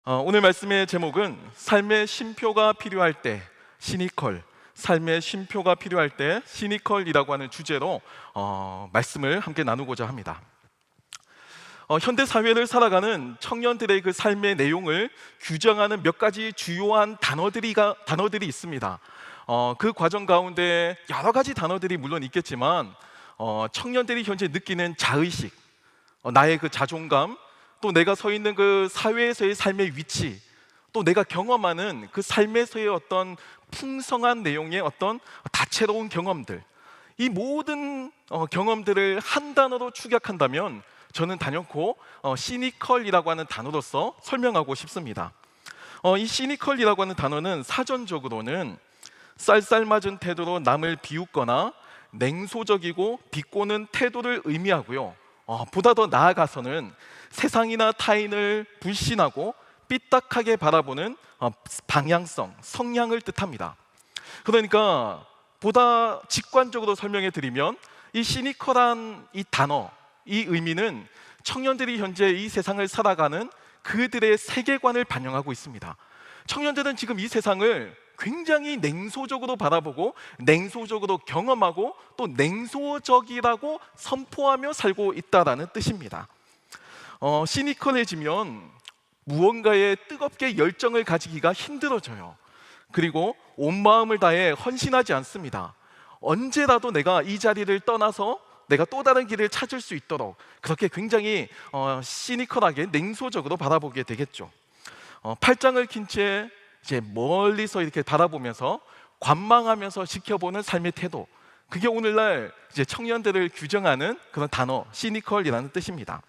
오늘 말씀의 제목은 삶의 쉼표가 필요할 때 시니컬, 삶의 쉼표가 필요할 때 시니컬이라고 하는 주제로 말씀을 함께 나누고자 합니다. 현대 사회를 살아가는 청년들의 그 삶의 내용을 규정하는 몇 가지 주요한 단어들이 있습니다. 그 과정 가운데 여러 가지 단어들이 물론 있겠지만 청년들이 현재 느끼는 자의식, 나의 그 자존감, 또 내가 서 있는 그 사회에서의 삶의 위치, 또 내가 경험하는 그 삶에서의 어떤 풍성한 내용의 어떤 다채로운 경험들, 이 모든 경험들을 한 단어로 축약한다면 저는 단연코 시니컬이라고 하는 단어로서 설명하고 싶습니다. 이 시니컬이라고 하는 단어는 사전적으로는 쌀쌀맞은 태도로 남을 비웃거나 냉소적이고 비꼬는 태도를 의미하고요, 보다 더 나아가서는 세상이나 타인을 불신하고 삐딱하게 바라보는 방향성, 성향을 뜻합니다. 그러니까 보다 직관적으로 설명해 드리면 이 시니컬한 이 단어, 이 의미는 청년들이 현재 이 세상을 살아가는 그들의 세계관을 반영하고 있습니다. 청년들은 지금 이 세상을 굉장히 냉소적으로 바라보고 냉소적으로 경험하고 또 냉소적이라고 선포하며 살고 있다는 뜻입니다. 시니컬해지면 무언가에 뜨겁게 열정을 가지기가 힘들어져요. 그리고 온 마음을 다해 헌신하지 않습니다. 언제라도 내가 이 자리를 떠나서 내가 또 다른 길을 찾을 수 있도록 그렇게 굉장히 시니컬하게 냉소적으로 바라보게 되겠죠. 팔짱을 낀 채 이제 멀리서 이렇게 바라보면서 관망하면서 지켜보는 삶의 태도, 그게 오늘날 이제 청년들을 규정하는 그런 단어 시니컬이라는 뜻입니다.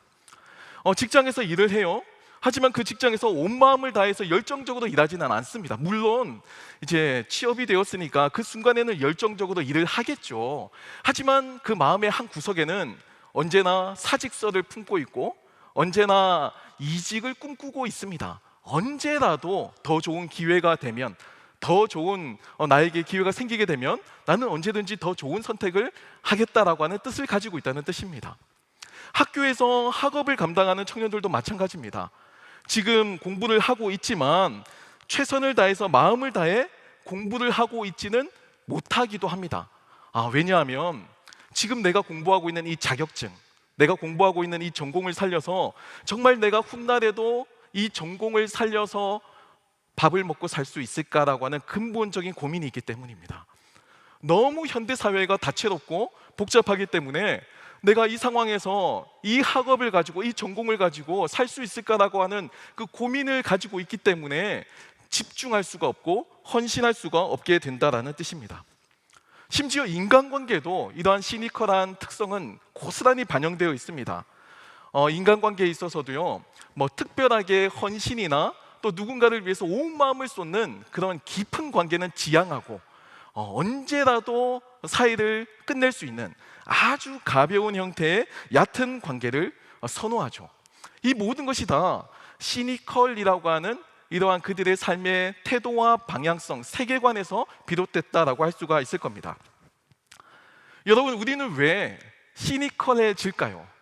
직장에서 일을 해요. 하지만 그 직장에서 온 마음을 다해서 열정적으로 일하지는 않습니다. 물론 이제 취업이 되었으니까 그 순간에는 열정적으로 일을 하겠죠. 하지만 그 마음의 한 구석에는 언제나 사직서를 품고 있고 언제나 이직을 꿈꾸고 있습니다. 언제라도 더 좋은 기회가 되면, 더 좋은 나에게 기회가 생기게 되면 나는 언제든지 더 좋은 선택을 하겠다라고 하는 뜻을 가지고 있다는 뜻입니다. 학교에서 학업을 감당하는 청년들도 마찬가지입니다. 지금 공부를 하고 있지만 최선을 다해서 마음을 다해 공부를 하고 있지는 못하기도 합니다. 왜냐하면 지금 내가 공부하고 있는 이 자격증, 내가 공부하고 있는 이 전공을 살려서 정말 내가 훗날에도 이 전공을 살려서 밥을 먹고 살 수 있을까라고 하는 근본적인 고민이 있기 때문입니다. 너무 현대사회가 다채롭고 복잡하기 때문에 내가 이 상황에서 이 학업을 가지고 이 전공을 가지고 살 수 있을까라고 하는 그 고민을 가지고 있기 때문에 집중할 수가 없고 헌신할 수가 없게 된다라는 뜻입니다. 심지어 인간관계도 이러한 시니컬한 특성은 고스란히 반영되어 있습니다. 인간관계에 있어서도요, 특별하게 헌신이나 또 누군가를 위해서 온 마음을 쏟는 그런 깊은 관계는 지향하고 언제라도 사이를 끝낼 수 있는 아주 가벼운 형태의 얕은 관계를 선호하죠. 이 모든 것이 다 시니컬이라고 하는 이러한 그들의 삶의 태도와 방향성, 세계관에서 비롯됐다라고 할 수가 있을 겁니다. 여러분, 우리는 왜 시니컬해질까요?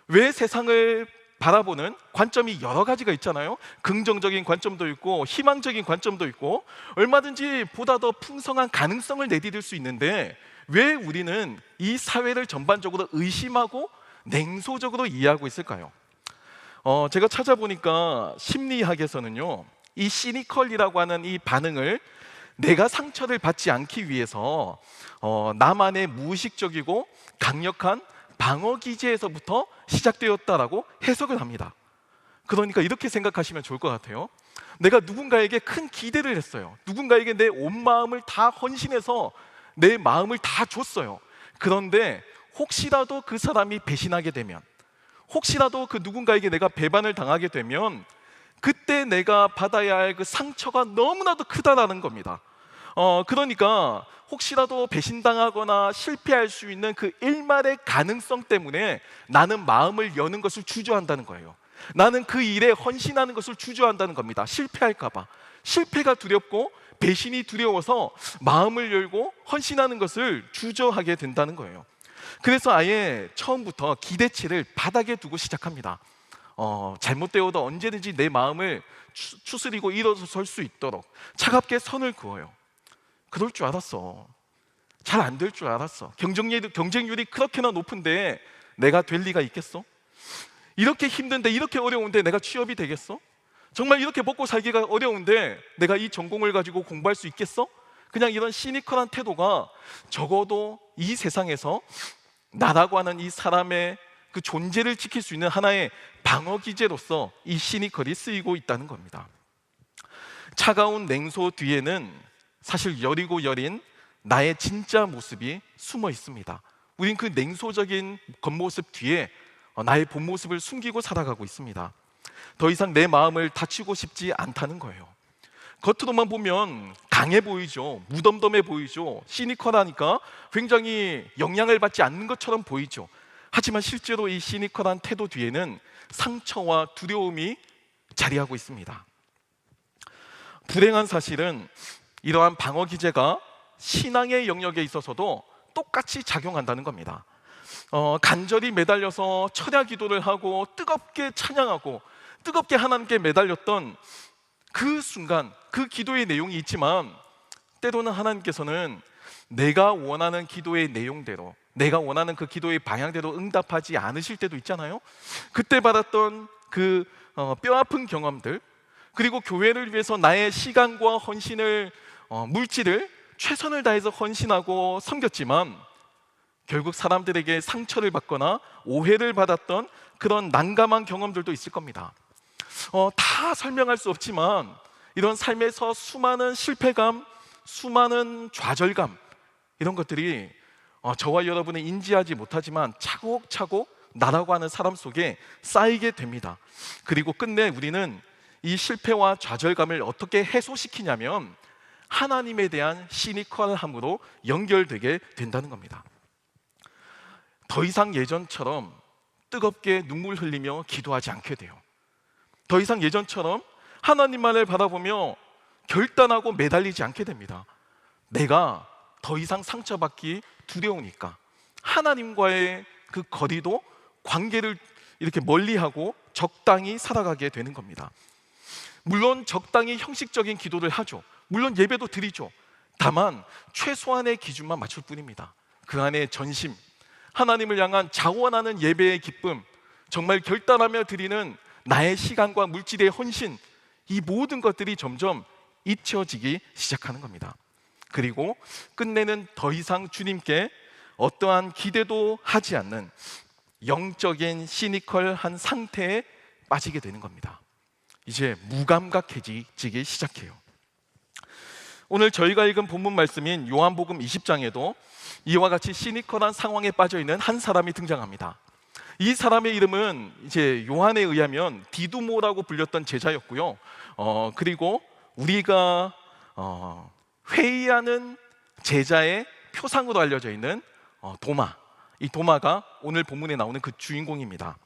왜 세상을 바라보는 관점이 여러 가지가 있잖아요. 긍정적인 관점도 있고 희망적인 관점도 있고 얼마든지 보다 더 풍성한 가능성을 내디딜 수 있는데 왜 우리는 이 사회를 전반적으로 의심하고 냉소적으로 이해하고 있을까요? 제가 찾아보니까 심리학에서는요, 이 시니컬이라고 하는 이 반응을 내가 상처를 받지 않기 위해서 나만의 무의식적이고 강력한 방어 기제에서부터 시작되었다라고 해석을 합니다. 그러니까 이렇게 생각하시면 좋을 것 같아요. 내가 누군가에게 큰 기대를 했어요. 누군가에게 내 온 마음을 다 헌신해서 내 마음을 다 줬어요. 그런데 혹시라도 그 사람이 배신하게 되면, 혹시라도 그 누군가에게 내가 배반을 당하게 되면 그때 내가 받아야 할 그 상처가 너무나도 크다라는 겁니다. 그러니까 혹시라도 배신당하거나 실패할 수 있는 그 일말의 가능성 때문에 나는 마음을 여는 것을 주저한다는 거예요. 나는 그 일에 헌신하는 것을 주저한다는 겁니다. 실패할까 봐. 실패가 두렵고 배신이 두려워서 마음을 열고 헌신하는 것을 주저하게 된다는 거예요. 그래서 아예 처음부터 기대치를 바닥에 두고 시작합니다. 잘못되어도 언제든지 내 마음을 추스리고 일어설 수 있도록 차갑게 선을 그어요. 그럴 줄 알았어. 잘 안 될 줄 알았어. 경쟁률이 그렇게나 높은데 내가 될 리가 있겠어? 이렇게 힘든데, 이렇게 어려운데 내가 취업이 되겠어? 정말 이렇게 먹고 살기가 어려운데 내가 이 전공을 가지고 공부할 수 있겠어? 그냥 이런 시니컬한 태도가 적어도 이 세상에서 나라고 하는 이 사람의 그 존재를 지킬 수 있는 하나의 방어 기제로서 이 시니컬이 쓰이고 있다는 겁니다. 차가운 냉소 뒤에는 사실 여리고 여린 나의 진짜 모습이 숨어 있습니다. 우린 그 냉소적인 겉모습 뒤에 나의 본 모습을 숨기고 살아가고 있습니다. 더 이상 내 마음을 다치고 싶지 않다는 거예요. 겉으로만 보면 강해 보이죠. 무덤덤해 보이죠. 시니컬하니까 굉장히 영향을 받지 않는 것처럼 보이죠. 하지만 실제로 이 시니컬한 태도 뒤에는 상처와 두려움이 자리하고 있습니다. 불행한 사실은 이러한 방어 기제가 신앙의 영역에 있어서도 똑같이 작용한다는 겁니다. 간절히 매달려서 철야 기도를 하고 뜨겁게 찬양하고 뜨겁게 하나님께 매달렸던 그 순간, 그 기도의 내용이 있지만 때로는 하나님께서는 내가 원하는 기도의 내용대로, 내가 원하는 그 기도의 방향대로 응답하지 않으실 때도 있잖아요. 그때 받았던 그 뼈아픈 경험들, 그리고 교회를 위해서 나의 시간과 헌신을, 물질을 최선을 다해서 헌신하고 섬겼지만 결국 사람들에게 상처를 받거나 오해를 받았던 그런 난감한 경험들도 있을 겁니다. 다 설명할 수 없지만 이런 삶에서 수많은 실패감, 수많은 좌절감, 이런 것들이 저와 여러분은 인지하지 못하지만 차곡차곡 나라고 하는 사람 속에 쌓이게 됩니다. 그리고 끝내 우리는 이 실패와 좌절감을 어떻게 해소시키냐면 하나님에 대한 시니컬함으로 연결되게 된다는 겁니다. 더 이상 예전처럼 뜨겁게 눈물 흘리며 기도하지 않게 돼요. 더 이상 예전처럼 하나님만을 바라보며 결단하고 매달리지 않게 됩니다. 내가 더 이상 상처받기 두려우니까 하나님과의 그 거리도, 관계를 이렇게 멀리하고 적당히 살아가게 되는 겁니다. 물론 적당히 형식적인 기도를 하죠. 물론 예배도 드리죠. 다만 최소한의 기준만 맞출 뿐입니다. 그 안에 전심, 하나님을 향한 자원하는 예배의 기쁨, 정말 결단하며 드리는 나의 시간과 물질의 헌신, 이 모든 것들이 점점 잊혀지기 시작하는 겁니다. 그리고 끝내는 더 이상 주님께 어떠한 기대도 하지 않는 영적인 시니컬한 상태에 빠지게 되는 겁니다. 이제 무감각해지기 시작해요. 오늘 저희가 읽은 본문 말씀인 요한복음 20장에도 이와 같이 시니컬한 상황에 빠져 있는 한 사람이 등장합니다. 이 사람의 이름은 이제 요한에 의하면 디두모라고 불렸던 제자였고요. 그리고 우리가 회의하는 제자의 표상으로 알려져 있는 도마, 이 도마가 오늘 본문에 나오는 그 주인공입니다.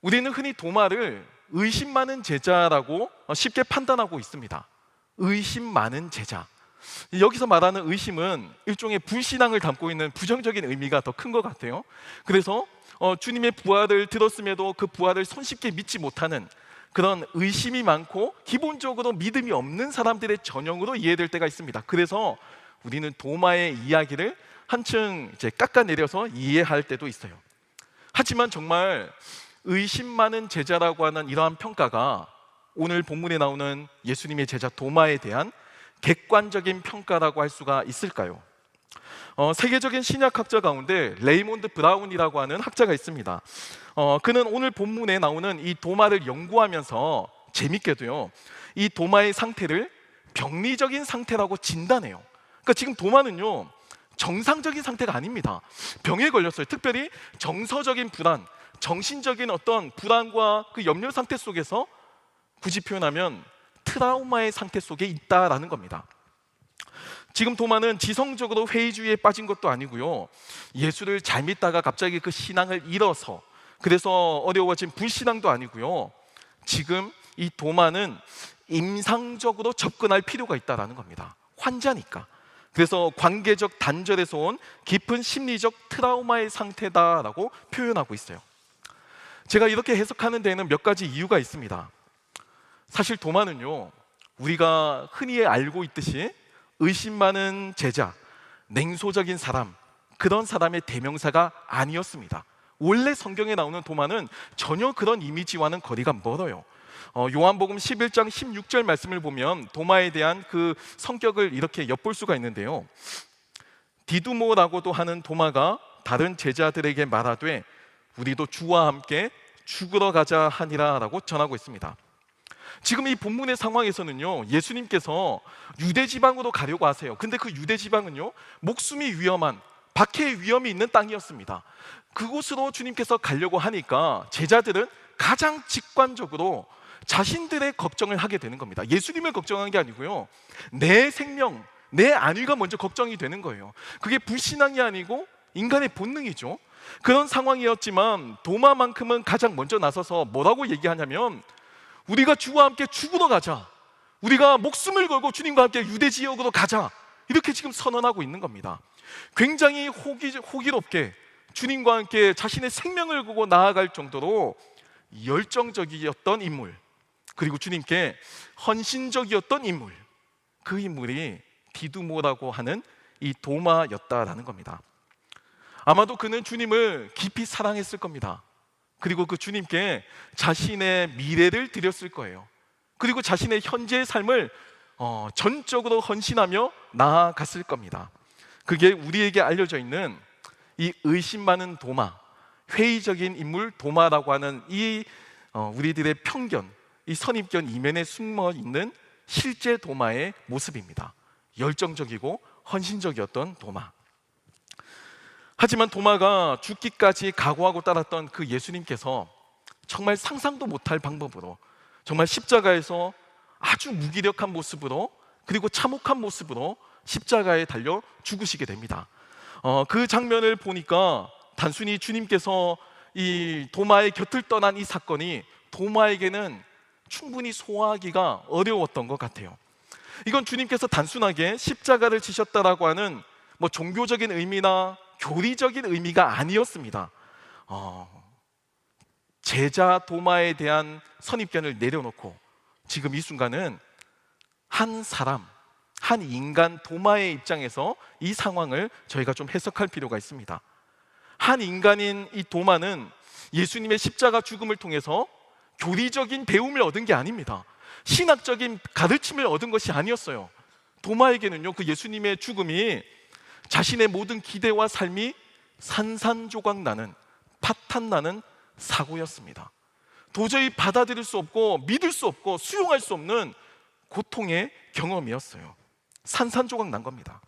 우리는 흔히 도마를 의심 많은 제자라고 쉽게 판단하고 있습니다. 의심 많은 제자. 여기서 말하는 의심은 일종의 불신앙을 담고 있는 부정적인 의미가 더 큰 것 같아요. 그래서 주님의 부활을 들었음에도 그 부활을 손쉽게 믿지 못하는 그런 의심이 많고 기본적으로 믿음이 없는 사람들의 전형으로 이해될 때가 있습니다. 그래서 우리는 도마의 이야기를 한층 이제 깎아내려서 이해할 때도 있어요. 하지만 정말 의심 많은 제자라고 하는 이러한 평가가 오늘 본문에 나오는 예수님의 제자 도마에 대한 객관적인 평가라고 할 수가 있을까요? 세계적인 신약학자 가운데 레이몬드 브라운이라고 하는 학자가 있습니다. 그는 오늘 본문에 나오는 이 도마를 연구하면서 재밌게도요, 이 도마의 상태를 병리적인 상태라고 진단해요. 그러니까 지금 도마는요, 정상적인 상태가 아닙니다. 병에 걸렸어요. 특별히 정서적인 불안, 정신적인 어떤 불안과 그 염려 상태 속에서 굳이 표현하면 트라우마의 상태 속에 있다라는 겁니다. 지금 도마는 지성적으로 회의주의에 빠진 것도 아니고요, 예수를 잘 믿다가 갑자기 그 신앙을 잃어서 그래서 어려워진 불신앙도 아니고요, 지금 이 도마는 임상적으로 접근할 필요가 있다라는 겁니다. 환자니까. 그래서 관계적 단절에서 온 깊은 심리적 트라우마의 상태다라고 표현하고 있어요. 제가 이렇게 해석하는 데에는 몇 가지 이유가 있습니다. 사실 도마는요, 우리가 흔히 알고 있듯이 의심 많은 제자, 냉소적인 사람, 그런 사람의 대명사가 아니었습니다. 원래 성경에 나오는 도마는 전혀 그런 이미지와는 거리가 멀어요. 요한복음 11장 16절 말씀을 보면 도마에 대한 그 성격을 이렇게 엿볼 수가 있는데요. 디두모라고도 하는 도마가 다른 제자들에게 말하되 우리도 주와 함께 죽으러 가자 하니라 라고 전하고 있습니다. 지금 이 본문의 상황에서는요, 예수님께서 유대 지방으로 가려고 하세요. 근데 그 유대 지방은요, 목숨이 위험한, 박해의 위험이 있는 땅이었습니다. 그곳으로 주님께서 가려고 하니까 제자들은 가장 직관적으로 자신들의 걱정을 하게 되는 겁니다. 예수님을 걱정한 게 아니고요, 내 생명, 내 안위가 먼저 걱정이 되는 거예요. 그게 불신앙이 아니고 인간의 본능이죠. 그런 상황이었지만 도마만큼은 가장 먼저 나서서 뭐라고 얘기하냐면, 우리가 주와 함께 죽으러 가자, 우리가 목숨을 걸고 주님과 함께 유대 지역으로 가자, 이렇게 지금 선언하고 있는 겁니다. 굉장히 호기롭게 주님과 함께 자신의 생명을 걸고 나아갈 정도로 열정적이었던 인물, 그리고 주님께 헌신적이었던 인물, 그 인물이 디두모라고 하는 이 도마였다라는 겁니다. 아마도 그는 주님을 깊이 사랑했을 겁니다. 그리고 그 주님께 자신의 미래를 드렸을 거예요. 그리고 자신의 현재의 삶을 전적으로 헌신하며 나아갔을 겁니다. 그게 우리에게 알려져 있는 이 의심 많은 도마, 회의적인 인물 도마라고 하는 이 우리들의 편견, 이 선입견 이면에 숨어 있는 실제 도마의 모습입니다. 열정적이고 헌신적이었던 도마. 하지만 도마가 죽기까지 각오하고 따랐던 그 예수님께서 정말 상상도 못할 방법으로, 정말 십자가에서 아주 무기력한 모습으로, 그리고 참혹한 모습으로 십자가에 달려 죽으시게 됩니다. 그 장면을 보니까 단순히 주님께서 이 도마의 곁을 떠난 이 사건이 도마에게는 충분히 소화하기가 어려웠던 것 같아요. 이건 주님께서 단순하게 십자가를 지셨다라고 하는 종교적인 의미나 교리적인 의미가 아니었습니다. 제자 도마에 대한 선입견을 내려놓고 지금 이 순간은 한 사람, 한 인간 도마의 입장에서 이 상황을 저희가 좀 해석할 필요가 있습니다. 한 인간인 이 도마는 예수님의 십자가 죽음을 통해서 교리적인 배움을 얻은 게 아닙니다. 신학적인 가르침을 얻은 것이 아니었어요. 도마에게는요, 그 예수님의 죽음이 자신의 모든 기대와 삶이 산산조각 나는, 파탄 나는 사고였습니다. 도저히 받아들일 수 없고 믿을 수 없고 수용할 수 없는 고통의 경험이었어요. 산산조각 난 겁니다.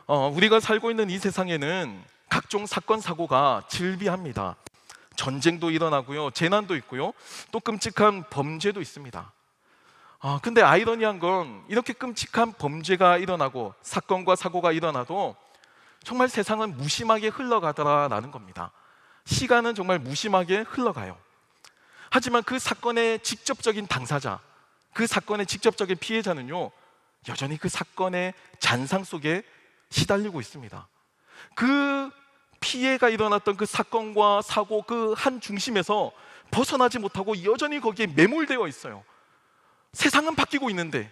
우리가 살고 있는 이 세상에는 각종 사건 사고가 질비합니다. 전쟁도 일어나고요, 재난도 있고요, 또 끔찍한 범죄도 있습니다. 근데 아이러니한 건 이렇게 끔찍한 범죄가 일어나고 사건과 사고가 일어나도 정말 세상은 무심하게 흘러가더라라는 겁니다. 시간은 정말 무심하게 흘러가요. 하지만 그 사건의 직접적인 당사자, 그 사건의 직접적인 피해자는요, 여전히 그 사건의 잔상 속에 시달리고 있습니다. 그 피해가 일어났던 그 사건과 사고 그 한 중심에서 벗어나지 못하고 여전히 거기에 매몰되어 있어요. 세상은 바뀌고 있는데,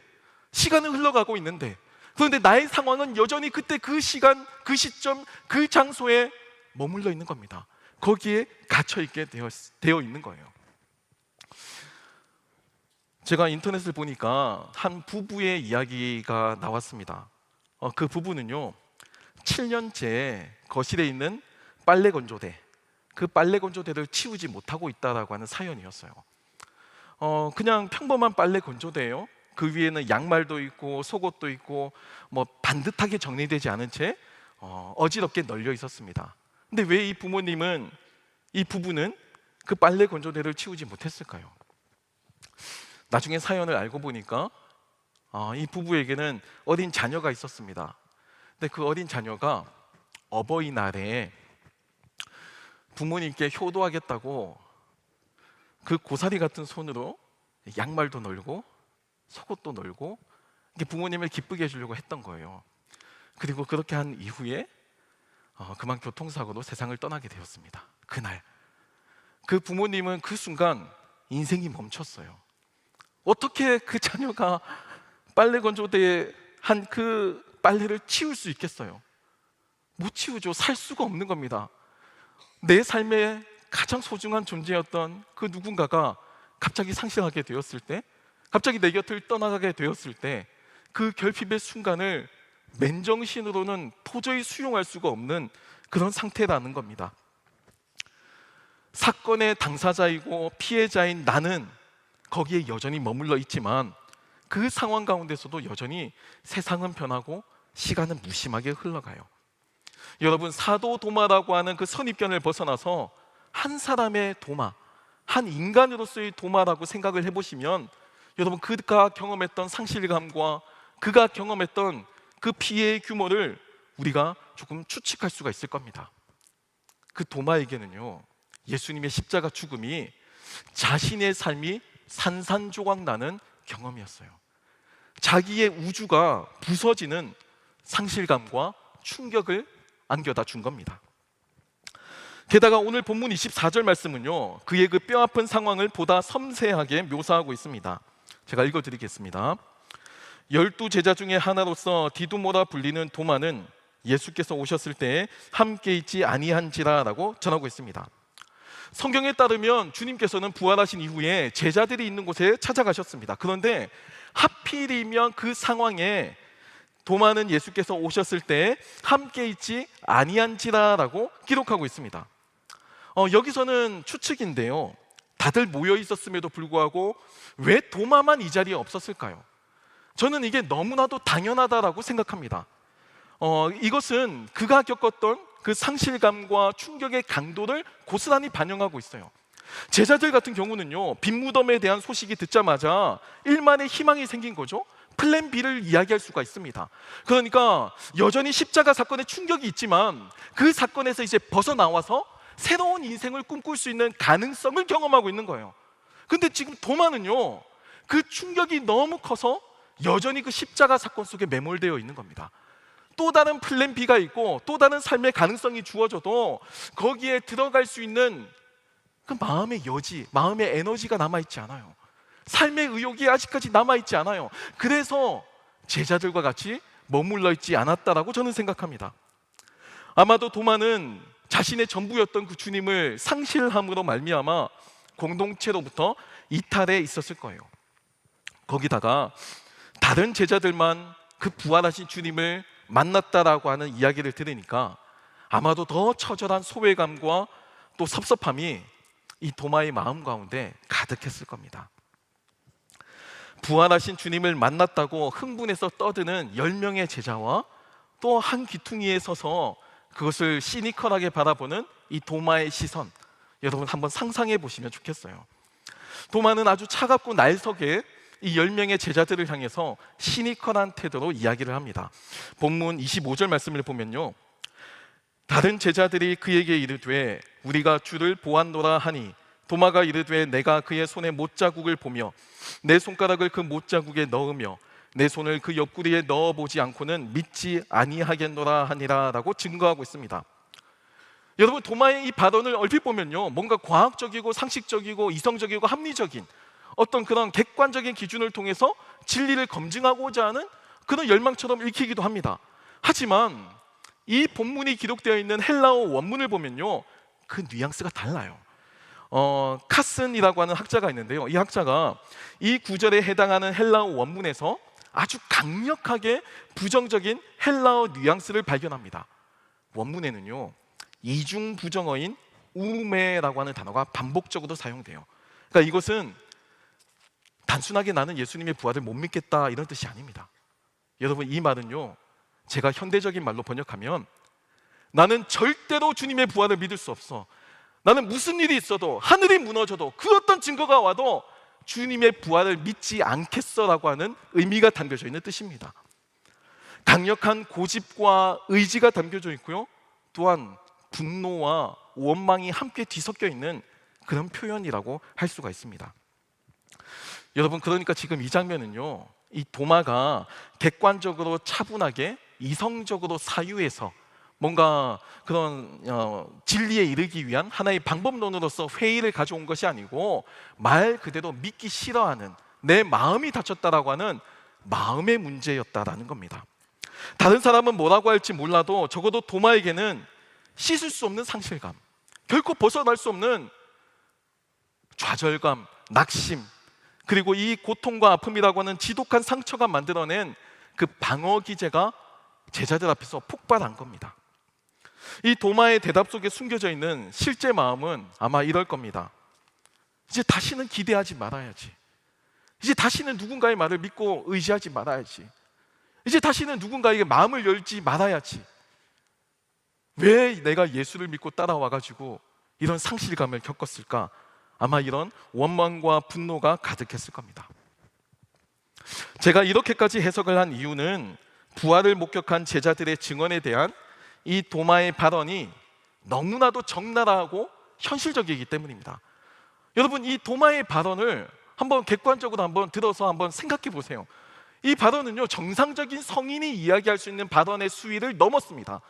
시간은 흘러가고 있는데, 그런데 나의 상황은 여전히 그때 그 시간, 그 시점, 그 장소에 머물러 있는 겁니다. 거기에 갇혀 있게 되어 있는 거예요. 제가 인터넷을 보니까 한 부부의 이야기가 나왔습니다. 그 부부는요, 7년째 거실에 있는 빨래 건조대, 그 빨래 건조대를 치우지 못하고 있다라고 하는 사연이었어요. 그냥 평범한 빨래 건조대예요. 그 위에는 양말도 있고 속옷도 있고 반듯하게 정리되지 않은 채 어지럽게 널려 있었습니다. 근데 왜 이 부모님은, 이 부부는 그 빨래 건조대를 치우지 못했을까요? 나중에 사연을 알고 보니까 이 부부에게는 어린 자녀가 있었습니다. 근데 그 어린 자녀가 어버이날에 부모님께 효도하겠다고 그 고사리 같은 손으로 양말도 널고 속옷도 널고 부모님을 기쁘게 해주려고 했던 거예요. 그리고 그렇게 한 이후에 그만 교통사고로 세상을 떠나게 되었습니다. 그날 그 부모님은 그 순간 인생이 멈췄어요. 어떻게 그 자녀가 빨래 건조대에 한 그 빨래를 치울 수 있겠어요? 못 치우죠. 살 수가 없는 겁니다. 내 삶의 가장 소중한 존재였던 그 누군가가 갑자기 상실하게 되었을 때, 갑자기 내 곁을 떠나가게 되었을 때, 그 결핍의 순간을 맨정신으로는 도저히 수용할 수가 없는 그런 상태라는 겁니다. 사건의 당사자이고 피해자인 나는 거기에 여전히 머물러 있지만 그 상황 가운데서도 여전히 세상은 변하고 시간은 무심하게 흘러가요. 여러분, 사도 도마라고 하는 그 선입견을 벗어나서 한 사람의 도마, 한 인간으로서의 도마라고 생각을 해보시면 여러분, 그가 경험했던 상실감과 그가 경험했던 그 피해의 규모를 우리가 조금 추측할 수가 있을 겁니다. 그 도마에게는요, 예수님의 십자가 죽음이 자신의 삶이 산산조각 나는 경험이었어요. 자기의 우주가 부서지는 상실감과 충격을 안겨다 준 겁니다. 게다가 오늘 본문 24절 말씀은요, 그의 그 뼈아픈 상황을 보다 섬세하게 묘사하고 있습니다. 제가 읽어드리겠습니다. 12 제자 중에 하나로서 디두모라 불리는 도마는 예수께서 오셨을 때에 함께 있지 아니한지라 라고 전하고 있습니다. 성경에 따르면 주님께서는 부활하신 이후에 제자들이 있는 곳에 찾아가셨습니다. 그런데 하필이면 그 상황에 도마는 예수께서 오셨을 때 함께 있지 아니한지라 라고 기록하고 있습니다. 여기서는 추측인데요, 다들 모여 있었음에도 불구하고 왜 도마만 이 자리에 없었을까요? 저는 이게 너무나도 당연하다라고 생각합니다. 이것은 그가 겪었던 그 상실감과 충격의 강도를 고스란히 반영하고 있어요. 제자들 같은 경우는요, 빈무덤에 대한 소식이 듣자마자 일만의 희망이 생긴 거죠. 플랜 B를 이야기할 수가 있습니다. 그러니까 여전히 십자가 사건에 충격이 있지만 그 사건에서 이제 벗어나와서 새로운 인생을 꿈꿀 수 있는 가능성을 경험하고 있는 거예요. 근데 지금 도마는요, 그 충격이 너무 커서 여전히 그 십자가 사건 속에 매몰되어 있는 겁니다. 또 다른 플랜 B가 있고 또 다른 삶의 가능성이 주어져도 거기에 들어갈 수 있는 그 마음의 여지, 마음의 에너지가 남아있지 않아요. 삶의 의욕이 아직까지 남아있지 않아요. 그래서 제자들과 같이 머물러 있지 않았다라고 저는 생각합니다. 아마도 도마는 자신의 전부였던 그 주님을 상실함으로 말미암아 공동체로부터 이탈해 있었을 거예요. 거기다가 다른 제자들만 그 부활하신 주님을 만났다라고 하는 이야기를 들으니까 아마도 더 처절한 소외감과 또 섭섭함이 이 도마의 마음 가운데 가득했을 겁니다. 부활하신 주님을 만났다고 흥분해서 떠드는 10명의 제자와 또 한 귀퉁이에 서서 그것을 시니컬하게 바라보는 이 도마의 시선, 여러분 한번 상상해 보시면 좋겠어요. 도마는 아주 차갑고 날석에 이 10명의 제자들을 향해서 시니컬한 태도로 이야기를 합니다. 본문 25절 말씀을 보면요, 다른 제자들이 그에게 이르되 우리가 주를 보았노라 하니 도마가 이르되 내가 그의 손에 못자국을 보며 내 손가락을 그 못자국에 넣으며 내 손을 그 옆구리에 넣어보지 않고는 믿지 아니하겠노라 하니라 라고 증거하고 있습니다. 여러분, 도마의 이 발언을 얼핏 보면요, 뭔가 과학적이고 상식적이고 이성적이고 합리적인 어떤 그런 객관적인 기준을 통해서 진리를 검증하고자 하는 그런 열망처럼 읽히기도 합니다. 하지만 이 본문이 기록되어 있는 헬라어 원문을 보면요, 그 뉘앙스가 달라요. 카슨이라고 하는 학자가 있는데요, 이 학자가 이 구절에 해당하는 헬라어 원문에서 아주 강력하게 부정적인 헬라어 뉘앙스를 발견합니다. 원문에는요, 이중 부정어인 우메라고 하는 단어가 반복적으로 사용돼요. 그러니까 이것은 단순하게 나는 예수님의 부활을 못 믿겠다 이런 뜻이 아닙니다. 여러분, 이 말은요, 제가 현대적인 말로 번역하면 나는 절대로 주님의 부활을 믿을 수 없어, 나는 무슨 일이 있어도 하늘이 무너져도 그 어떤 증거가 와도 주님의 부활을 믿지 않겠어 라고 하는 의미가 담겨져 있는 뜻입니다. 강력한 고집과 의지가 담겨져 있고요, 또한 분노와 원망이 함께 뒤섞여 있는 그런 표현이라고 할 수가 있습니다. 여러분, 그러니까 지금 이 장면은요, 이 도마가 객관적으로 차분하게 이성적으로 사유해서 뭔가 그런 진리에 이르기 위한 하나의 방법론으로서 회의를 가져온 것이 아니고 말 그대로 믿기 싫어하는 내 마음이 다쳤다라고 하는 마음의 문제였다라는 겁니다. 다른 사람은 뭐라고 할지 몰라도 적어도 도마에게는 씻을 수 없는 상실감, 결코 벗어날 수 없는 좌절감, 낙심, 그리고 이 고통과 아픔이라고 하는 지독한 상처가 만들어낸 그 방어 기제가 제자들 앞에서 폭발한 겁니다. 이 도마의 대답 속에 숨겨져 있는 실제 마음은 아마 이럴 겁니다. 이제 다시는 기대하지 말아야지. 이제 다시는 누군가의 말을 믿고 의지하지 말아야지. 이제 다시는 누군가에게 마음을 열지 말아야지. 왜 내가 예수를 믿고 따라와가지고 이런 상실감을 겪었을까? 아마 이런 원망과 분노가 가득했을 겁니다. 제가 이렇게까지 해석을 한 이유는 부활을 목격한 제자들의 증언에 대한 이 도마의 발언이 너무나도 적나라하고 현실적이기 때문입니다. 여러분, 이 도마의 발언을 한번 객관적으로 한번 들어서 한번 생각해 보세요. 이 발언은요, 정상적인 성인이 이야기할 수 있는 발언의 수위를 넘었습니다.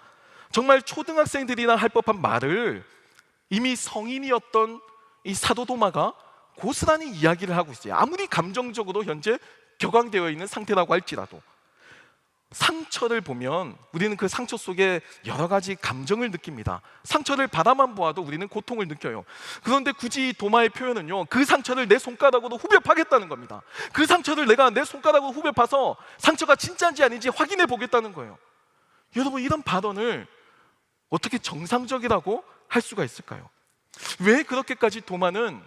정말 초등학생들이나 할 법한 말을 이미 성인이었던 이 사도 도마가 고스란히 이야기를 하고 있어요. 아무리 감정적으로 현재 격앙되어 있는 상태라고 할지라도 상처를 보면 우리는 그 상처 속에 여러 가지 감정을 느낍니다. 상처를 바라만 보아도 우리는 고통을 느껴요. 그런데 굳이 도마의 표현은요, 그 상처를 내 손가락으로 후벼 파겠다는 겁니다. 그 상처를 내가 내 손가락으로 후벼 파서 상처가 진짜인지 아닌지 확인해 보겠다는 거예요. 여러분, 이런 발언을 어떻게 정상적이라고 할 수가 있을까요? 왜 그렇게까지 도마는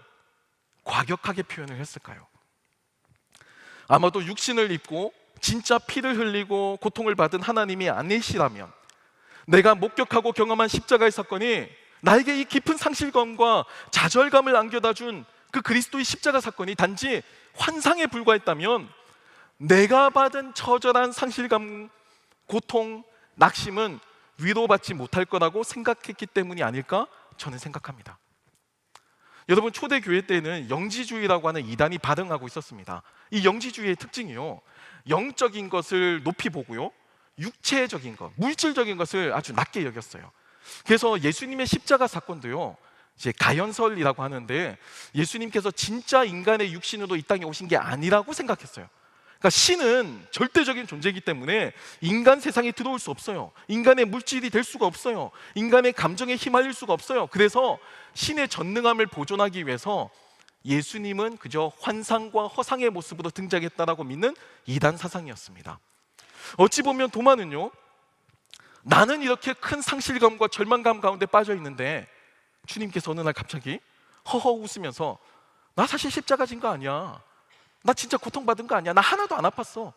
과격하게 표현을 했을까요? 아마도 육신을 입고 진짜 피를 흘리고 고통을 받은 하나님이 아니시라면, 내가 목격하고 경험한 십자가의 사건이 나에게 이 깊은 상실감과 좌절감을 안겨다 준 그 그리스도의 십자가 사건이 단지 환상에 불과했다면 내가 받은 처절한 상실감, 고통, 낙심은 위로받지 못할 거라고 생각했기 때문이 아닐까 저는 생각합니다. 여러분, 초대교회 때는 영지주의라고 하는 이단이 발흥하고 있었습니다. 이 영지주의의 특징이요, 영적인 것을 높이 보고요, 육체적인 것, 물질적인 것을 아주 낮게 여겼어요. 그래서 예수님의 십자가 사건도요, 이제 가연설이라고 하는데 예수님께서 진짜 인간의 육신으로 이 땅에 오신 게 아니라고 생각했어요. 그러니까 신은 절대적인 존재이기 때문에 인간 세상에 들어올 수 없어요. 인간의 물질이 될 수가 없어요. 인간의 감정에 휘말릴 수가 없어요. 그래서 신의 전능함을 보존하기 위해서 예수님은 그저 환상과 허상의 모습으로 등장했다라고 믿는 이단 사상이었습니다. 어찌 보면 도마는요, 나는 이렇게 큰 상실감과 절망감 가운데 빠져 있는데 주님께서 어느 날 갑자기 허허 웃으면서 나 사실 십자가 진 거 아니야, 나 진짜 고통받은 거 아니야, 나 하나도 안 아팠어,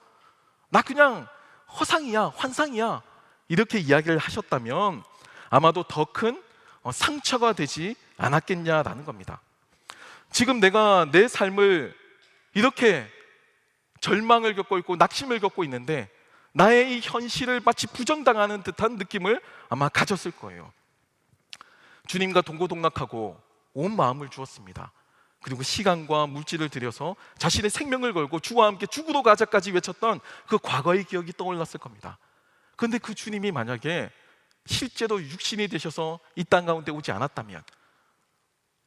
나 그냥 허상이야, 환상이야, 이렇게 이야기를 하셨다면 아마도 더 큰 상처가 되지 않았겠냐라는 겁니다. 지금 내가 내 삶을 이렇게 절망을 겪고 있고 낙심을 겪고 있는데 나의 이 현실을 마치 부정당하는 듯한 느낌을 아마 가졌을 거예요. 주님과 동고동락하고 온 마음을 주었습니다. 그리고 시간과 물질을 들여서 자신의 생명을 걸고 주와 함께 죽으러 가자까지 외쳤던 그 과거의 기억이 떠올랐을 겁니다. 그런데 그 주님이 만약에 실제로 육신이 되셔서 이 땅 가운데 오지 않았다면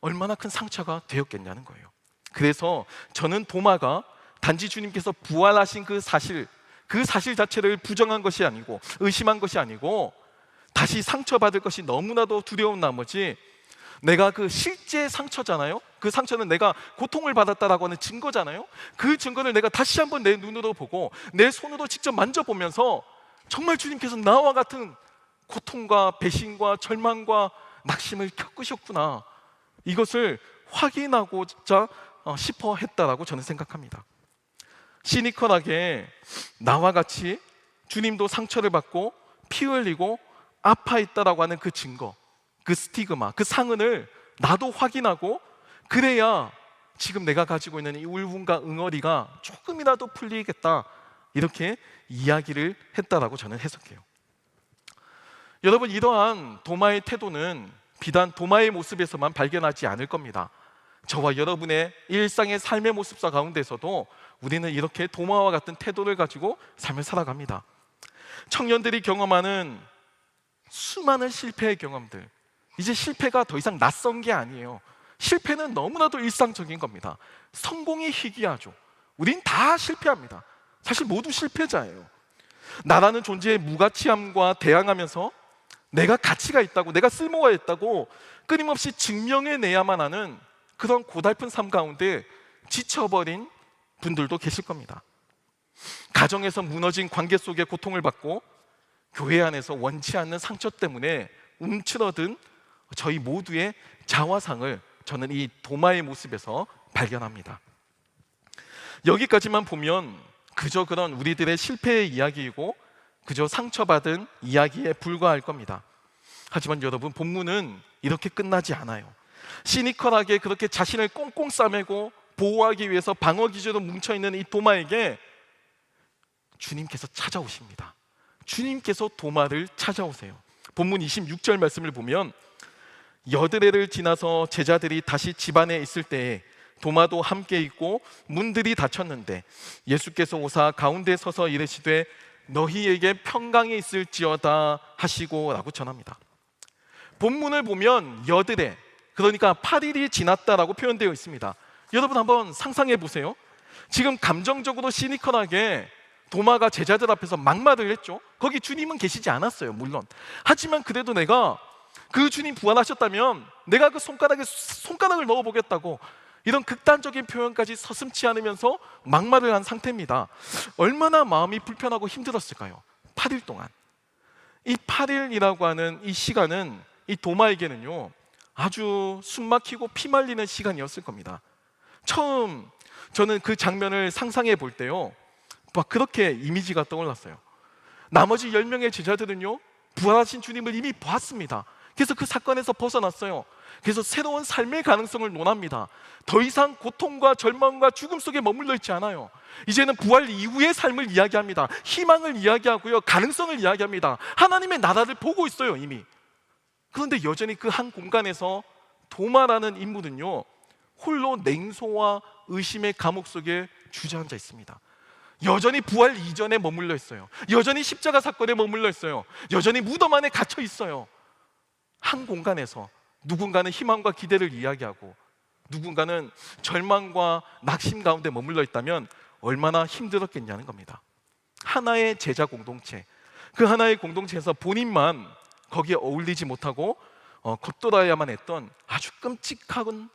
얼마나 큰 상처가 되었겠냐는 거예요. 그래서 저는 도마가 단지 주님께서 부활하신 그 사실 자체를 부정한 것이 아니고 의심한 것이 아니고 다시 상처받을 것이 너무나도 두려운 나머지 내가 그 실제 상처잖아요. 그 상처는 내가 고통을 받았다라고 하는 증거잖아요. 그 증거를 내가 다시 한번 내 눈으로 보고 내 손으로 직접 만져보면서 정말 주님께서 나와 같은 고통과 배신과 절망과 낙심을 겪으셨구나, 이것을 확인하고자 싶어 했다라고 저는 생각합니다. 시니컬하게 나와 같이 주님도 상처를 받고 피 흘리고 아파했다라고 하는 그 증거, 그 스티그마, 그 상흔을 나도 확인하고 그래야 지금 내가 가지고 있는 이 울분과 응어리가 조금이라도 풀리겠다, 이렇게 이야기를 했다라고 저는 해석해요. 여러분, 이러한 도마의 태도는 비단 도마의 모습에서만 발견하지 않을 겁니다. 저와 여러분의 일상의 삶의 모습사 가운데서도 우리는 이렇게 도마와 같은 태도를 가지고 삶을 살아갑니다. 청년들이 경험하는 수많은 실패의 경험들, 이제 실패가 더 이상 낯선 게 아니에요. 실패는 너무나도 일상적인 겁니다. 성공이 희귀하죠. 우린 다 실패합니다. 사실 모두 실패자예요. 나라는 존재의 무가치함과 대항하면서 내가 가치가 있다고, 내가 쓸모가 있다고 끊임없이 증명해내야만 하는 그런 고달픈 삶 가운데 지쳐버린 분들도 계실 겁니다. 가정에서 무너진 관계 속에 고통을 받고 교회 안에서 원치 않는 상처 때문에 움츠러든 저희 모두의 자화상을 저는 이 도마의 모습에서 발견합니다. 여기까지만 보면 그저 그런 우리들의 실패의 이야기이고 그저 상처받은 이야기에 불과할 겁니다. 하지만 여러분, 본문은 이렇게 끝나지 않아요. 시니컬하게 그렇게 자신을 꽁꽁 싸매고 보호하기 위해서 방어 기제로 뭉쳐있는 이 도마에게 주님께서 찾아오십니다. 주님께서 도마를 찾아오세요. 본문 26절 말씀을 보면 여드레를 지나서 제자들이 다시 집안에 있을 때에 도마도 함께 있고 문들이 닫혔는데 예수께서 오사 가운데 서서 이르시되 너희에게 평강이 있을지어다 하시고 라고 전합니다. 본문을 보면 여드레, 그러니까 8일이 지났다라고 표현되어 있습니다. 여러분 한번 상상해 보세요. 지금 감정적으로 시니컬하게 도마가 제자들 앞에서 막말을 했죠. 거기 주님은 계시지 않았어요, 물론. 하지만 그래도 내가 그 주님 부활하셨다면 내가 그 손가락에 손가락을 넣어보겠다고 이런 극단적인 표현까지 서슴지 않으면서 막말을 한 상태입니다. 얼마나 마음이 불편하고 힘들었을까요? 8일 동안. 이 8일이라고 하는 이 시간은 이 도마에게는요 아주 숨막히고 피말리는 시간이었을 겁니다. 처음 저는 그 장면을 상상해 볼 때요 막 그렇게 이미지가 떠올랐어요. 나머지 10명의 제자들은요 부활하신 주님을 이미 봤습니다. 그래서 그 사건에서 벗어났어요. 그래서 새로운 삶의 가능성을 논합니다. 더 이상 고통과 절망과 죽음 속에 머물러 있지 않아요. 이제는 부활 이후의 삶을 이야기합니다. 희망을 이야기하고요, 가능성을 이야기합니다. 하나님의 나라를 보고 있어요, 이미. 그런데 여전히 그 한 공간에서 도마라는 인물은요 홀로 냉소와 의심의 감옥 속에 주저앉아 있습니다. 여전히 부활 이전에 머물러 있어요. 여전히 십자가 사건에 머물러 있어요. 여전히 무덤 안에 갇혀 있어요. 한 공간에서 누군가는 희망과 기대를 이야기하고 누군가는 절망과 낙심 가운데 머물러 있다면 얼마나 힘들었겠냐는 겁니다. 하나의 제자 공동체, 그 하나의 공동체에서 본인만 거기에 어울리지 못하고 겉돌아야만 했던 아주 끔찍한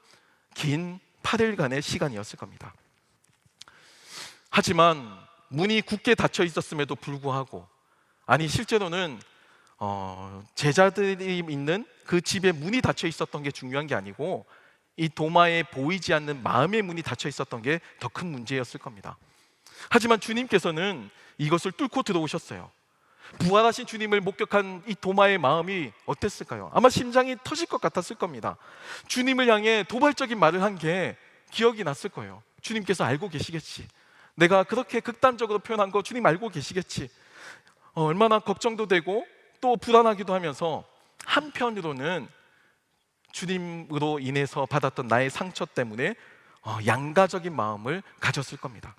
긴 8일간의 시간이었을 겁니다. 하지만 문이 굳게 닫혀 있었음에도 불구하고, 아니 실제로는 제자들이 있는 그 집에 문이 닫혀 있었던 게 중요한 게 아니고 이 도마에 보이지 않는 마음의 문이 닫혀 있었던 게 더 큰 문제였을 겁니다. 하지만 주님께서는 이것을 뚫고 들어오셨어요. 부활하신 주님을 목격한 이 도마의 마음이 어땠을까요? 아마 심장이 터질 것 같았을 겁니다. 주님을 향해 도발적인 말을 한 게 기억이 났을 거예요. 주님께서 알고 계시겠지. 내가 그렇게 극단적으로 표현한 거 주님 알고 계시겠지. 얼마나 걱정도 되고 또 불안하기도 하면서 한편으로는 주님으로 인해서 받았던 나의 상처 때문에 양가적인 마음을 가졌을 겁니다.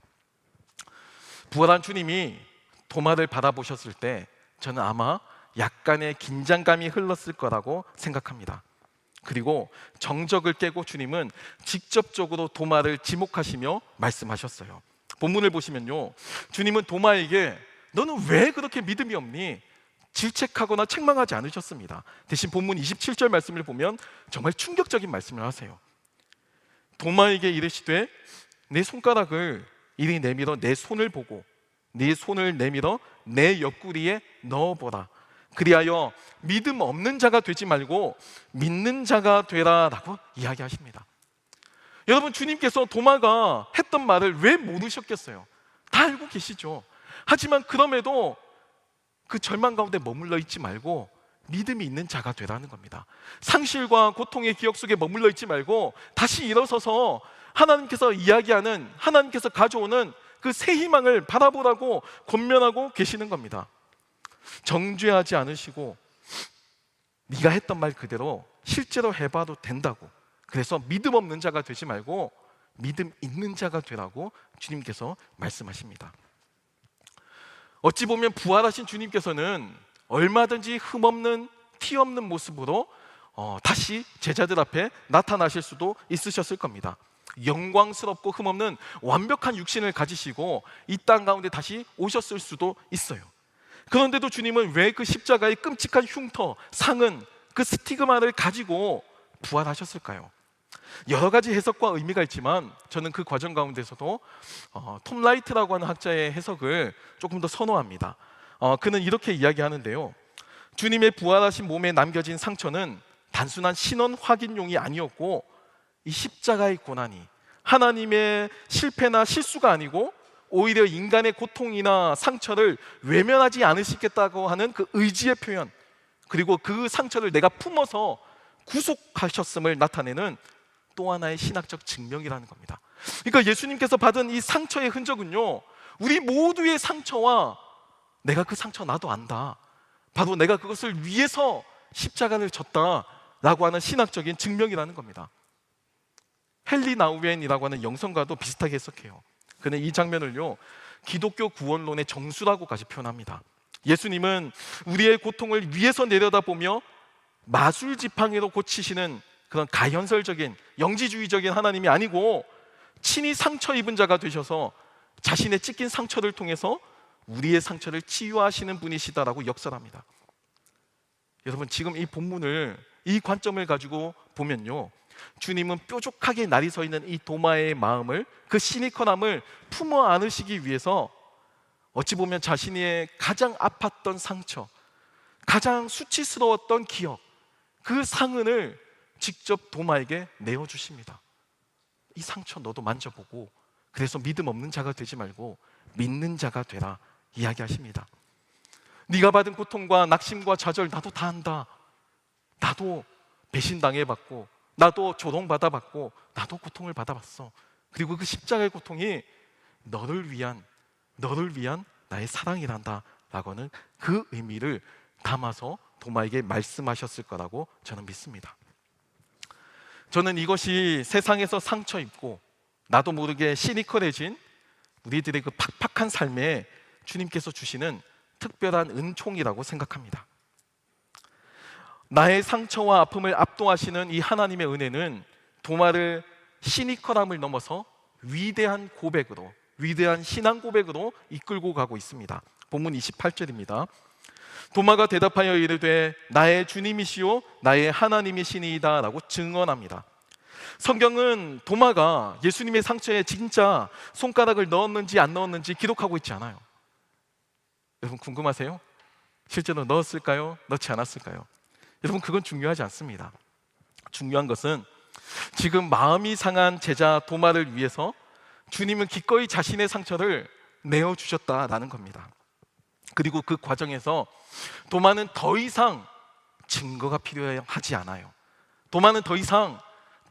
부활한 주님이 도마를 바라보셨을 때 저는 아마 약간의 긴장감이 흘렀을 거라고 생각합니다. 그리고 정적을 깨고 주님은 직접적으로 도마를 지목하시며 말씀하셨어요. 본문을 보시면요 주님은 도마에게 너는 왜 그렇게 믿음이 없니? 질책하거나 책망하지 않으셨습니다. 대신 본문 27절 말씀을 보면 정말 충격적인 말씀을 하세요. 도마에게 이르시되 내 손가락을 이리 내밀어 내 손을 보고 네 손을 내밀어 내 옆구리에 넣어보라. 그리하여 믿음 없는 자가 되지 말고 믿는 자가 되라 라고 이야기하십니다. 여러분, 주님께서 도마가 했던 말을 왜 모르셨겠어요? 다 알고 계시죠. 하지만 그럼에도 그 절망 가운데 머물러 있지 말고 믿음이 있는 자가 되라는 겁니다. 상실과 고통의 기억 속에 머물러 있지 말고 다시 일어서서 하나님께서 이야기하는, 하나님께서 가져오는 그 새 희망을 바라보라고 권면하고 계시는 겁니다. 정죄하지 않으시고 네가 했던 말 그대로 실제로 해봐도 된다고, 그래서 믿음 없는 자가 되지 말고 믿음 있는 자가 되라고 주님께서 말씀하십니다. 어찌 보면 부활하신 주님께서는 얼마든지 흠없는 티 없는 모습으로 다시 제자들 앞에 나타나실 수도 있으셨을 겁니다. 영광스럽고 흠없는 완벽한 육신을 가지시고 이 땅 가운데 다시 오셨을 수도 있어요. 그런데도 주님은 왜 그 십자가의 끔찍한 흉터, 상흔, 그 스티그마를 가지고 부활하셨을까요? 여러 가지 해석과 의미가 있지만 저는 그 과정 가운데서도 톰 라이트라고 하는 학자의 해석을 조금 더 선호합니다. 그는 이렇게 이야기하는데요, 주님의 부활하신 몸에 남겨진 상처는 단순한 신원 확인용이 아니었고, 이 십자가의 고난이 하나님의 실패나 실수가 아니고 오히려 인간의 고통이나 상처를 외면하지 않으시겠다고 하는 그 의지의 표현, 그리고 그 상처를 내가 품어서 구속하셨음을 나타내는 또 하나의 신학적 증명이라는 겁니다. 그러니까 예수님께서 받은 이 상처의 흔적은요, 우리 모두의 상처와 내가 그 상처 나도 안다, 바로 내가 그것을 위해서 십자가를 졌다라고 하는 신학적인 증명이라는 겁니다. 헨리 나우엔이라고 하는 영성가도 비슷하게 해석해요. 그는 이 장면을요, 기독교 구원론의 정수라고까지 표현합니다. 예수님은 우리의 고통을 위에서 내려다보며 마술 지팡이로 고치시는 그런 가현설적인 영지주의적인 하나님이 아니고, 친히 상처 입은 자가 되셔서 자신의 찢긴 상처를 통해서 우리의 상처를 치유하시는 분이시다라고 역설합니다. 여러분, 지금 이 본문을, 이 관점을 가지고 보면요, 주님은 뾰족하게 날이 서 있는 이 도마의 마음을, 그 시니컬함을 품어 안으시기 위해서 어찌 보면 자신의 가장 아팠던 상처, 가장 수치스러웠던 기억, 그 상흔을 직접 도마에게 내어주십니다. 이 상처 너도 만져보고, 그래서 믿음 없는 자가 되지 말고 믿는 자가 되라 이야기하십니다. 네가 받은 고통과 낙심과 좌절 나도 다 안다. 나도 배신당해봤고, 나도 조롱받아봤고, 나도 고통을 받아봤어. 그리고 그 십자가의 고통이 너를 위한 나의 사랑이란다 라고 하는 그 의미를 담아서 도마에게 말씀하셨을 거라고 저는 믿습니다. 저는 이것이 세상에서 상처 입고 나도 모르게 시니컬해진 우리들의 그 팍팍한 삶에 주님께서 주시는 특별한 은총이라고 생각합니다. 나의 상처와 아픔을 압도하시는 이 하나님의 은혜는 도마를 시니컬함을 넘어서 위대한 고백으로, 위대한 신앙 고백으로 이끌고 가고 있습니다. 본문 28절입니다. 도마가 대답하여 이르되 나의 주님이시요 나의 하나님이시니이다 라고 증언합니다. 성경은 도마가 예수님의 상처에 진짜 손가락을 넣었는지 안 넣었는지 기록하고 있지 않아요. 여러분 궁금하세요? 실제로 넣었을까요? 넣지 않았을까요? 여러분 그건 중요하지 않습니다. 중요한 것은 지금 마음이 상한 제자 도마를 위해서 주님은 기꺼이 자신의 상처를 내어주셨다라는 겁니다. 그리고 그 과정에서 도마는 더 이상 증거가 필요하지 않아요. 도마는 더 이상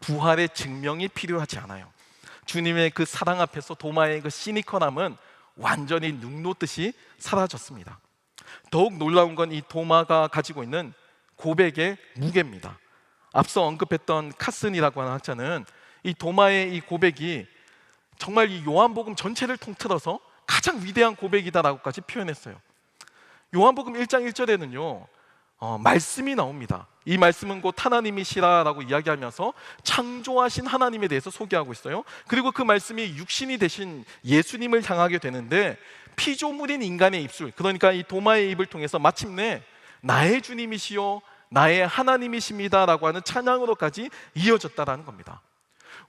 부활의 증명이 필요하지 않아요. 주님의 그 사랑 앞에서 도마의 그 시니컬함은 완전히 눅놓듯이 사라졌습니다. 더욱 놀라운 건 이 도마가 가지고 있는 고백의 무게입니다. 앞서 언급했던 카슨이라고 하는 학자는 이 도마의 이 고백이 정말 이 요한복음 전체를 통틀어서 가장 위대한 고백이다라고까지 표현했어요. 요한복음 1장 1절에는요 말씀이 나옵니다. 이 말씀은 곧 하나님이시라라고 이야기하면서 창조하신 하나님에 대해서 소개하고 있어요. 그리고 그 말씀이 육신이 되신 예수님을 향하게 되는데, 피조물인 인간의 입술, 그러니까 이 도마의 입을 통해서 마침내 나의 주님이시요 나의 하나님이십니다라고 하는 찬양으로까지 이어졌다라는 겁니다.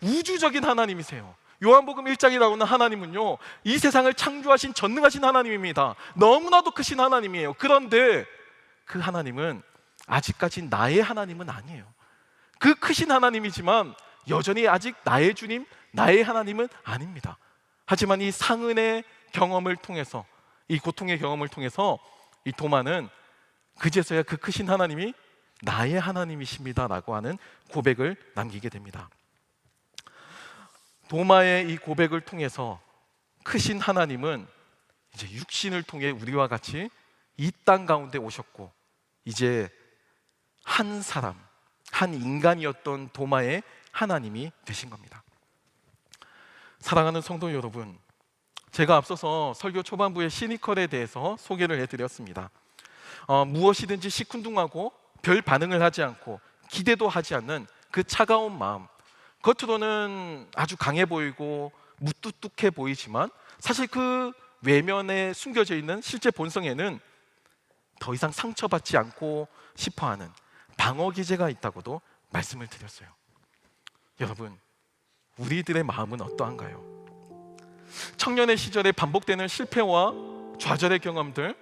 우주적인 하나님이세요. 요한복음 1장에 나오는 하나님은요 이 세상을 창조하신 전능하신 하나님입니다. 너무나도 크신 하나님이에요. 그런데 그 하나님은 아직까지 나의 하나님은 아니에요. 그 크신 하나님이지만 여전히 아직 나의 주님, 나의 하나님은 아닙니다. 하지만 이 상흔의 경험을 통해서, 이 고통의 경험을 통해서 이 도마는 그제서야 그 크신 하나님이 나의 하나님이십니다 라고 하는 고백을 남기게 됩니다. 도마의 이 고백을 통해서 크신 하나님은 이제 육신을 통해 우리와 같이 이 땅 가운데 오셨고, 이제 한 사람, 한 인간이었던 도마의 하나님이 되신 겁니다. 사랑하는 성도 여러분, 제가 앞서서 설교 초반부의 시니컬에 대해서 소개를 해드렸습니다. 무엇이든지 시큰둥하고 별 반응을 하지 않고 기대도 하지 않는 그 차가운 마음, 겉으로는 아주 강해 보이고 무뚝뚝해 보이지만 사실 그 외면에 숨겨져 있는 실제 본성에는 더 이상 상처받지 않고 싶어하는 방어 기제가 있다고도 말씀을 드렸어요. 여러분, 우리들의 마음은 어떠한가요? 청년의 시절에 반복되는 실패와 좌절의 경험들,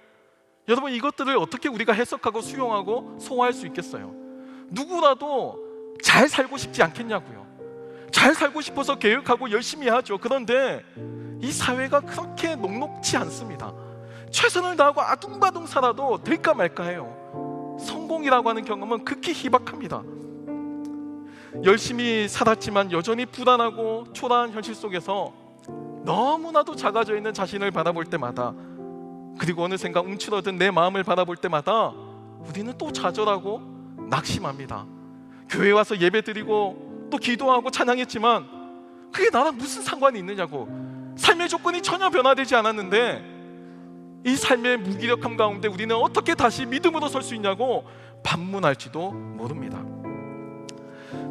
여러분 이것들을 어떻게 우리가 해석하고 수용하고 소화할 수 있겠어요? 누구라도 잘 살고 싶지 않겠냐고요. 잘 살고 싶어서 계획하고 열심히 하죠. 그런데 이 사회가 그렇게 녹록지 않습니다. 최선을 다하고 아둥바둥 살아도 될까 말까 해요. 성공이라고 하는 경험은 극히 희박합니다. 열심히 살았지만 여전히 불안하고 초라한 현실 속에서 너무나도 작아져 있는 자신을 바라볼 때마다, 그리고 어느샌가 움츠러든 내 마음을 바라볼 때마다 우리는 또 좌절하고 낙심합니다. 교회 와서 예배드리고 또 기도하고 찬양했지만 그게 나랑 무슨 상관이 있느냐고. 삶의 조건이 전혀 변화되지 않았는데 이 삶의 무기력함 가운데 우리는 어떻게 다시 믿음으로 설 수 있냐고 반문할지도 모릅니다.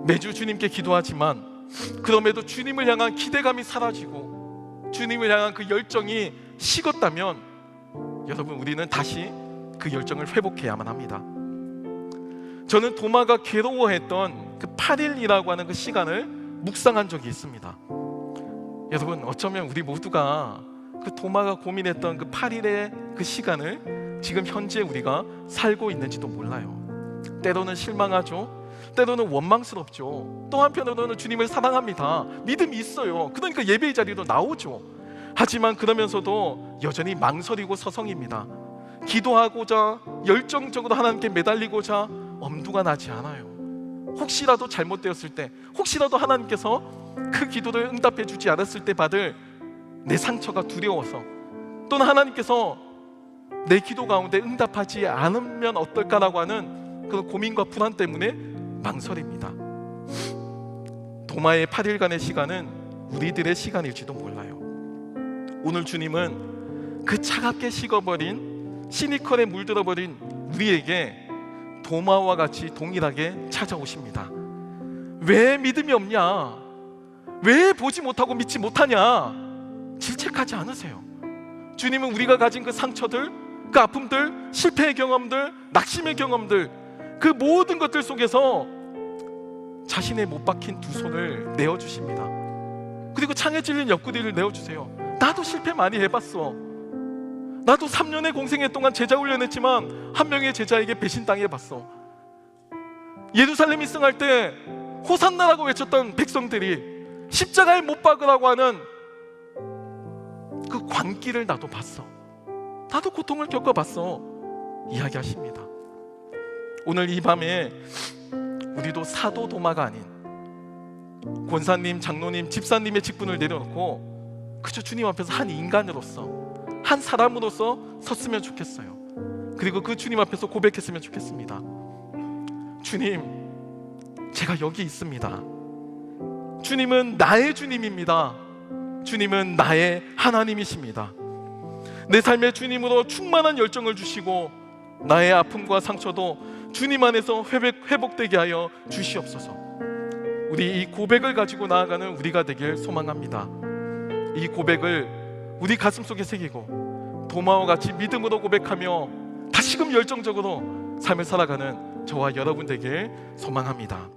매주 주님께 기도하지만 그럼에도 주님을 향한 기대감이 사라지고 주님을 향한 그 열정이 식었다면 여러분, 우리는 다시 그 열정을 회복해야만 합니다. 저는 도마가 괴로워했던 그 8일이라고 하는 그 시간을 묵상한 적이 있습니다. 여러분, 어쩌면 우리 모두가 그 도마가 고민했던 그 8일의 그 시간을 지금 현재 우리가 살고 있는지도 몰라요. 때로는 실망하죠. 때로는 원망스럽죠. 또 한편으로는 주님을 사랑합니다. 믿음이 있어요. 그러니까 예배의 자리로 나오죠. 하지만 그러면서도 여전히 망설이고 서성입니다. 기도하고자 열정적으로 하나님께 매달리고자 엄두가 나지 않아요. 혹시라도 잘못되었을 때, 혹시라도 하나님께서 그 기도를 응답해 주지 않았을 때 받을 내 상처가 두려워서, 또는 하나님께서 내 기도 가운데 응답하지 않으면 어떨까라고 하는 그 고민과 불안 때문에 망설입니다. 도마의 8일간의 시간은 우리들의 시간일지도 몰라요. 오늘 주님은 그 차갑게 식어버린, 시니컬에 물들어버린 우리에게 도마와 같이 동일하게 찾아오십니다. 왜 믿음이 없냐? 왜 보지 못하고 믿지 못하냐? 질책하지 않으세요. 주님은 우리가 가진 그 상처들, 그 아픔들, 실패의 경험들, 낙심의 경험들, 그 모든 것들 속에서 자신의 못 박힌 두 손을 내어주십니다. 그리고 창에 찔린 옆구리를 내어주세요. 나도 실패 많이 해봤어. 나도 3년의 공생애 동안 제자 훈련했지만 한 명의 제자에게 배신당해봤어. 예루살렘 입성할 때 호산나라고 외쳤던 백성들이 십자가에 못 박으라고 하는 그 광기를 나도 봤어. 나도 고통을 겪어봤어. 이야기하십니다. 오늘 이 밤에 우리도 사도 도마가 아닌 권사님, 장로님, 집사님의 직분을 내려놓고 그저 주님 앞에서 한 인간으로서, 한 사람으로서 섰으면 좋겠어요. 그리고 그 주님 앞에서 고백했으면 좋겠습니다. 주님, 제가 여기 있습니다. 주님은 나의 주님입니다. 주님은 나의 하나님이십니다. 내 삶에 주님으로 충만한 열정을 주시고 나의 아픔과 상처도 주님 안에서 회복되게 하여 주시옵소서. 우리 이 고백을 가지고 나아가는 우리가 되길 소망합니다. 이 고백을 우리 가슴 속에 새기고 도마와 같이 믿음으로 고백하며 다시금 열정적으로 삶을 살아가는 저와 여러분 되길 소망합니다.